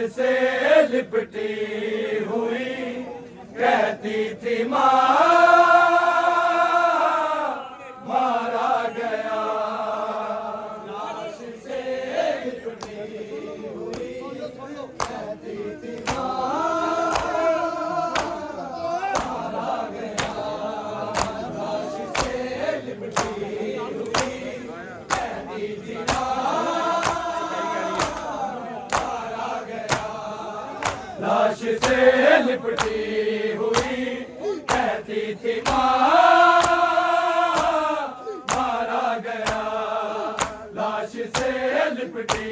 से लिपटी हुई कहती थी माँ मारा गया। लाश से लिपटी हुई कहती थी माँ मारा गया। लाश से लिपटी हुई कहती थी माँ मारा गया। लाश से लिपटी हुई कहती थी माँ मारा गया। लाश से लिपटी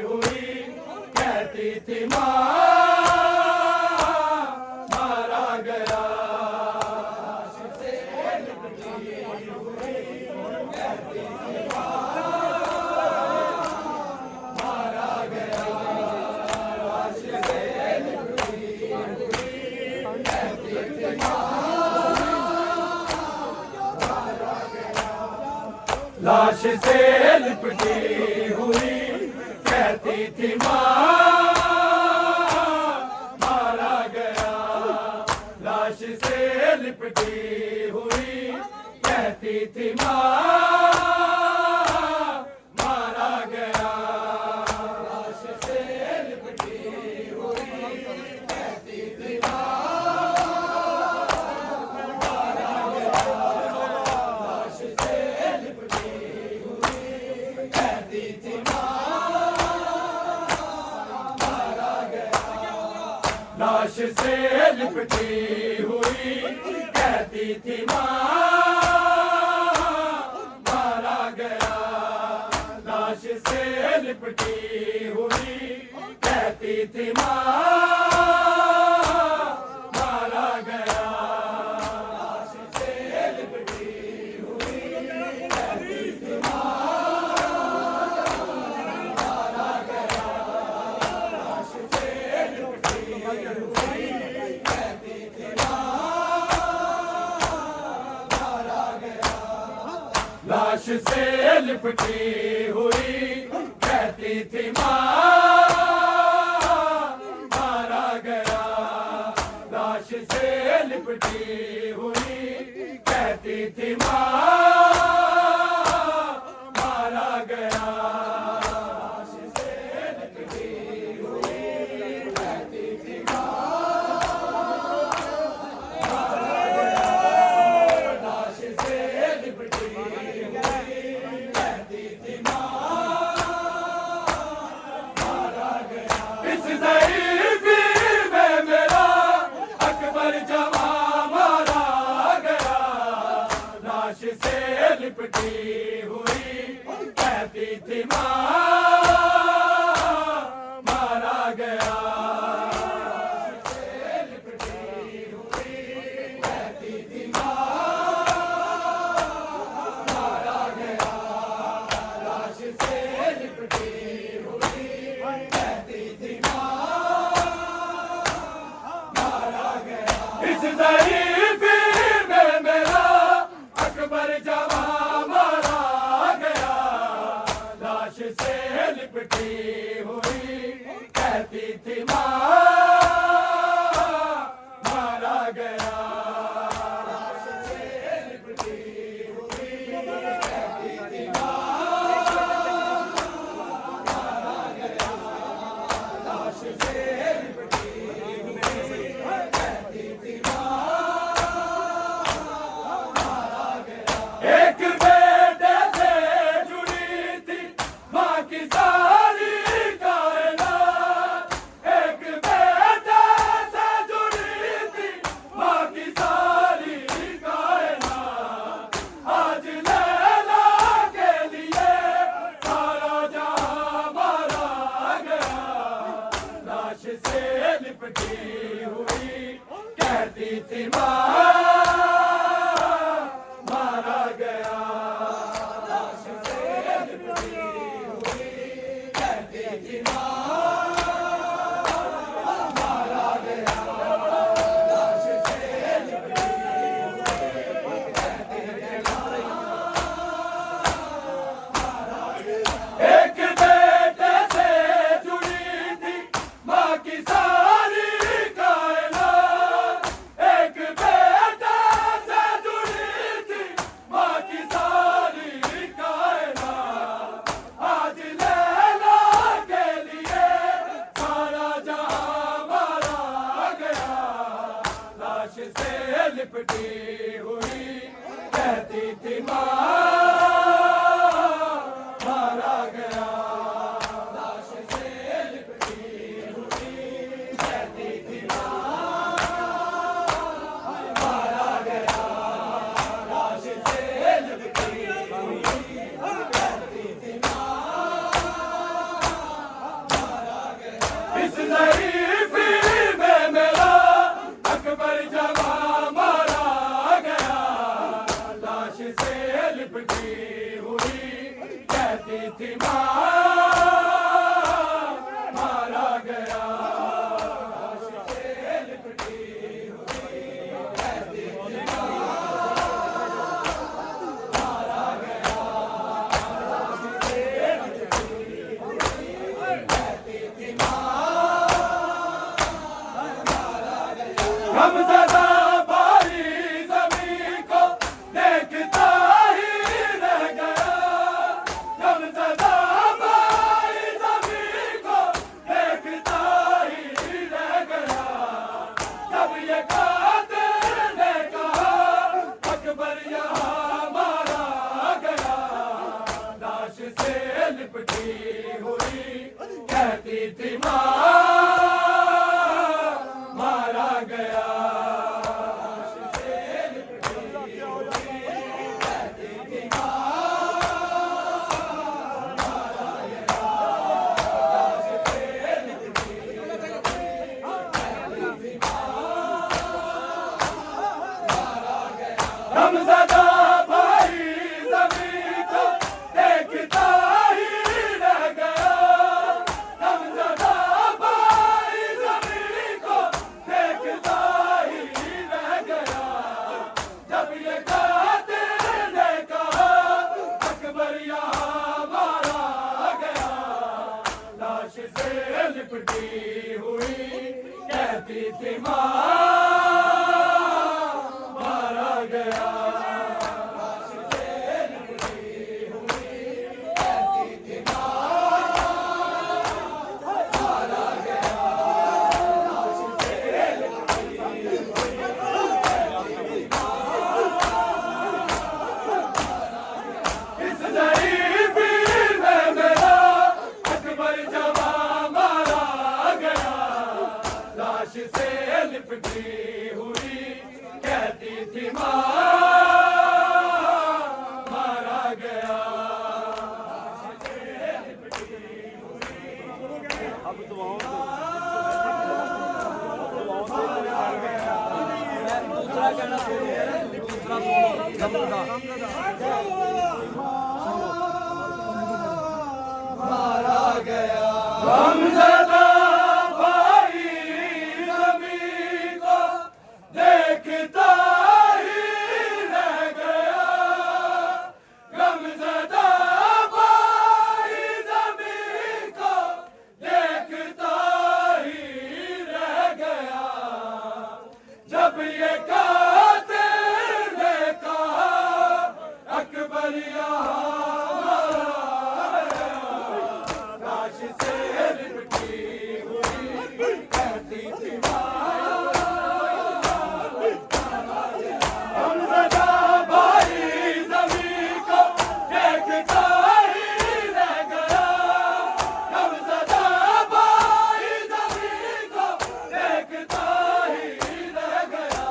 हुई कहती थी माँ मारा गया। लाश से लिपटी हुई कहती थी माँ मारा गया। लाश से लिपटी हुई कहती थी माँ मारा गया। लाश से लिपटी हुई कहती थी माँ मारा गया। लाश से लिपटी हुई कहती थी माँ मारा गया। लाश से लिपटी हुई कहती थी माँ मारा गया। लाश से लिपटी हुई कहती थी माँ मारा गया। लाश से लिपटी हुई कहती थी माँ मारा गया। लाश से लिपटी हुई कहती थी माँ मारा गया। लाश से लिपटी हुई कहती थी माँ मारा गया। लाश से लिपटी हुई कहती थी माँ मारा गया। लाश से लिपटी हुई कहती थी माँ मारा गया। लाश से लिपटी हुई कहती थी माँ मारा गया। लाश से लिपटी हुई कहती थी माँ मारा गया। लाश से लिपटी हुई कहती थी माँ मारा गया। इस ज़ईफ़ी में मेरा अकबर जवां मारा गया। लाश से लिपटी हुई कहती थी माँ मारा गया। लाश से लिपटी हुई कहती थी माँ मारा गया। लाश से लिपटी हुई कहती थी माँ मारा गया। इस ज़ईफ़ी में मेरा अकबर जवां मारा गया। लाश से लिपटी हुई कहती थी माँ मारा गया। लाश से लिपटी हुई कहती थी माँ मारा गया। लाश से लिपटी हुई कहती थी माँ मारा गया। एक बेटे से जुड़ी थी माँ की सारी कायनात। एक बेटे से जुड़ी थी माँ की सारी कायनात। आज लैला के कहती थी माँ मारा गया, लाश से लिपटी हुई कहती थी माँ मारा गया, लाश से लिपटी हुई कहती थी माँ मारा गया। गमज़दा भारी ज़मीं को देखता ही रह गया, गमज़दा भारी ज़मीं को देखता ही रह गया। जब ये कातिल ने कहा अकबर यहाँ मारा गया, लाश से लिपटी हुई कहती थी माँ मारा गया, लाश से लिपटी हुई कहती थी माँ मारा गया, लाश से लिपटी हुई कहती थी माँ मारा गया। गमज़दा भाई ज़मीं को देखता ही रह गया, गमज़दा भाई ज़मीं को देखता ही रह गया। जब ये कातिल ने कहा अकबर यहाँ मारा गया, लाश से लिपटी हुई कहती थी माँ मारा गया, लाश से लिपटी हुई कहती थी माँ मारा गया, लाश से लिपटी हुई कहती थी माँ। इस ज़रीफ़ी में मेरा अकबर जवां मारा गया, लाश से लिपटी हुई कहती थी माँ मारा गया, लाश से लिपटी हुई अब दुआओं से दूसरा कहना सुनिए, दूसरा सुनो मारा गया। गमज़दा भाई ज़मीं को देखता ही रह गया, गमज़दा भाई ज़मीं को देखता ही रह गया। जब ये कातिल ने कहा अकबर यहाँ मारा गया, लाश से लिपटी हुई कहती थी माँ गमज़दा भाई ज़मीं को देखता ही रह गया, गमज़दा भाई ज़मीं को देखता ही रह गया।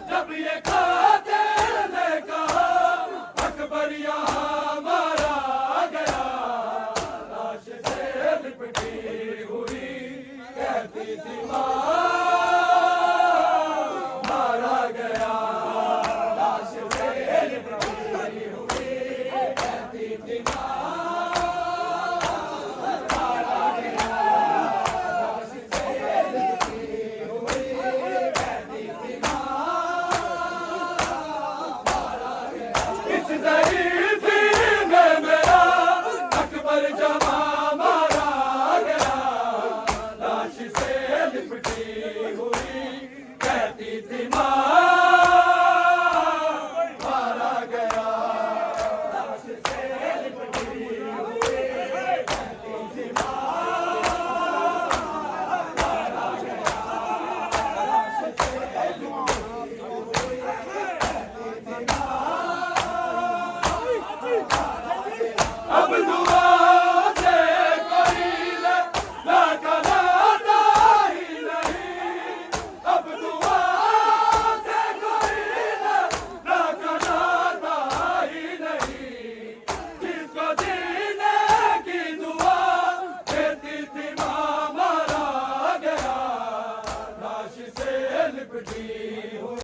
जब ये कातिल ने कहा अकबर यहाँ मारा गया, लाश से लिपटी हुई कहती थी माँ मारा गया, लाश से लिपटी हुई कहती थी माँ